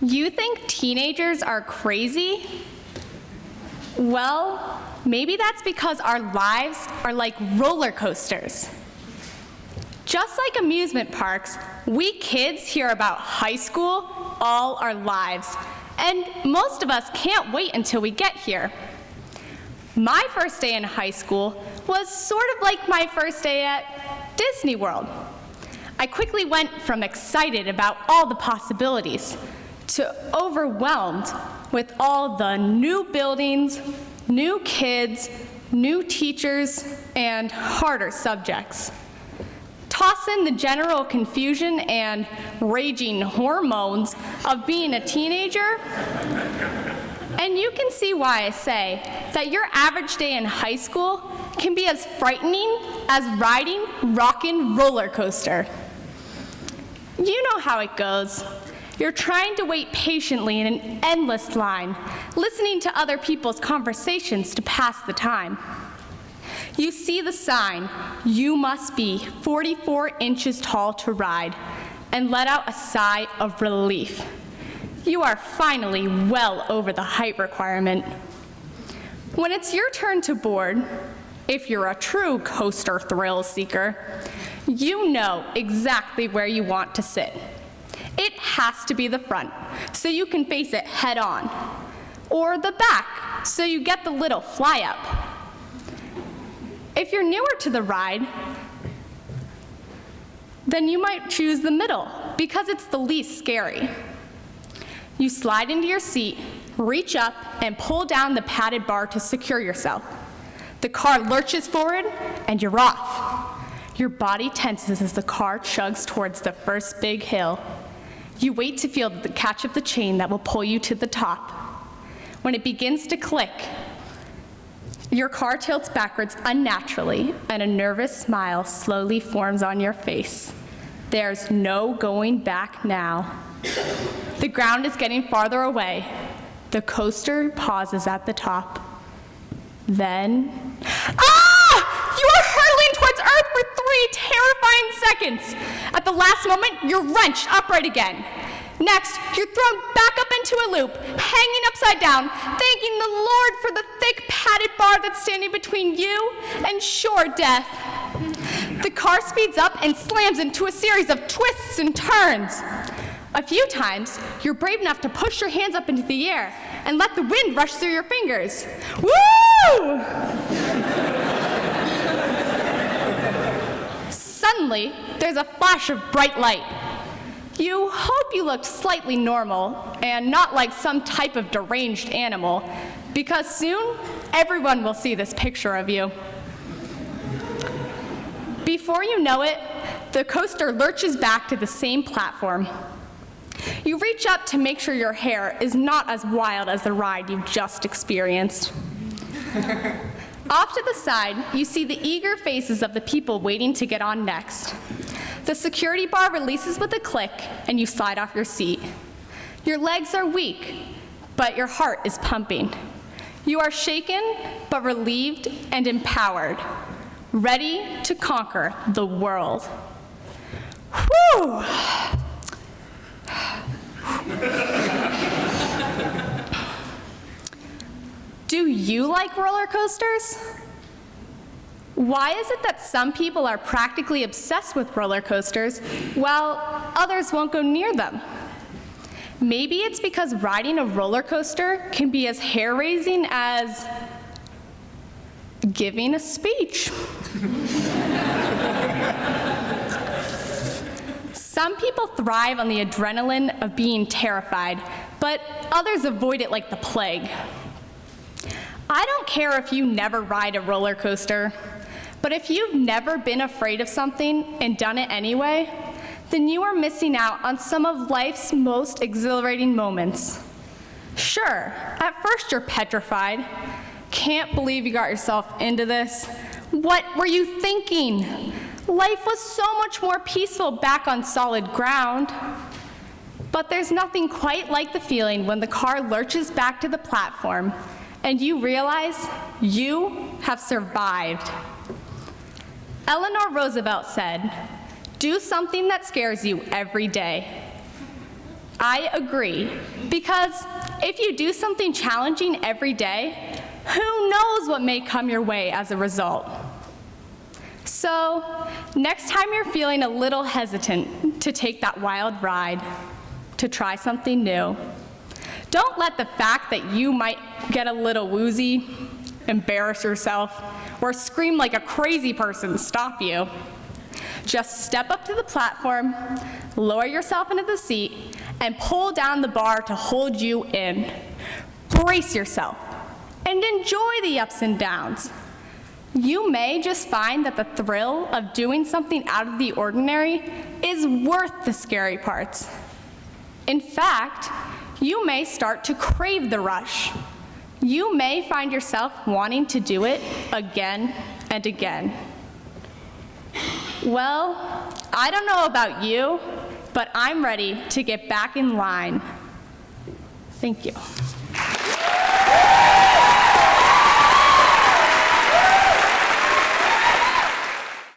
You think teenagers are crazy? Well, maybe that's because our lives are like roller coasters. Just like amusement parks, we kids hear about high school all our lives, and most of us can't wait until we get here. My first day in high school was sort of like my first day at Disney World. I quickly went from excited about all the possibilities to overwhelmed with all the new buildings, new kids, new teachers, and harder subjects. Toss in the general confusion and raging hormones of being a teenager, and you can see why I say that your average day in high school can be as frightening as riding Rockin' roller coaster. You know how it goes. You're trying to wait patiently in an endless line, listening to other people's conversations to pass the time. You see the sign, "You must be 44 inches tall to ride," and let out a sigh of relief. You are finally well over the height requirement. When it's your turn to board, if you're a true coaster thrill seeker, you know exactly where you want to sit. It has to be the front, so you can face it head on, or the back, so you get the little fly up. If you're newer to the ride, then you might choose the middle, because it's the least scary. You slide into your seat, reach up, and pull down the padded bar to secure yourself. The car lurches forward, and you're off. Your body tenses as the car chugs towards the first big hill. You wait to feel the catch of the chain that will pull you to the top. When it begins to click, your car tilts backwards unnaturally, and a nervous smile slowly forms on your face. There's no going back now. The ground is getting farther away. The coaster pauses at the top. Then, you are hurtling towards Earth for 3 terrifying seconds. At the last moment, you're wrenched upright again. Next, you're thrown back up into a loop, hanging upside down, thanking the Lord for the thick padded bar that's standing between you and sure death. The car speeds up and slams into a series of twists and turns. A few times, you're brave enough to push your hands up into the air and let the wind rush through your fingers. Woo! Suddenly, there's a flash of bright light. You hope you looked slightly normal and not like some type of deranged animal, because soon everyone will see this picture of you. Before you know it, the coaster lurches back to the same platform. You reach up to make sure your hair is not as wild as the ride you've just experienced. Off to the side, you see the eager faces of the people waiting to get on next. The security bar releases with a click, and you slide off your seat. Your legs are weak, but your heart is pumping. You are shaken, but relieved and empowered, ready to conquer the world. Whew! Do you like roller coasters? Why is it that some people are practically obsessed with roller coasters while others won't go near them? Maybe it's because riding a roller coaster can be as hair-raising as giving a speech. Some people thrive on the adrenaline of being terrified, but others avoid it like the plague. I don't care if you never ride a roller coaster, but if you've never been afraid of something and done it anyway, then you are missing out on some of life's most exhilarating moments. Sure, at first you're petrified. Can't believe you got yourself into this. What were you thinking? Life was so much more peaceful back on solid ground. But there's nothing quite like the feeling when the car lurches back to the platform and you realize you have survived. Eleanor Roosevelt said, "Do something that scares you every day." I agree, because if you do something challenging every day, who knows what may come your way as a result? So, next time you're feeling a little hesitant to take that wild ride, to try something new, don't let the fact that you might get a little woozy, embarrass yourself, or scream like a crazy person stop you. Just step up to the platform, lower yourself into the seat, and pull down the bar to hold you in. Brace yourself, and enjoy the ups and downs. You may just find that the thrill of doing something out of the ordinary is worth the scary parts. In fact, you may start to crave the rush. You may find yourself wanting to do it again and again. Well, I don't know about you, but I'm ready to get back in line. Thank you.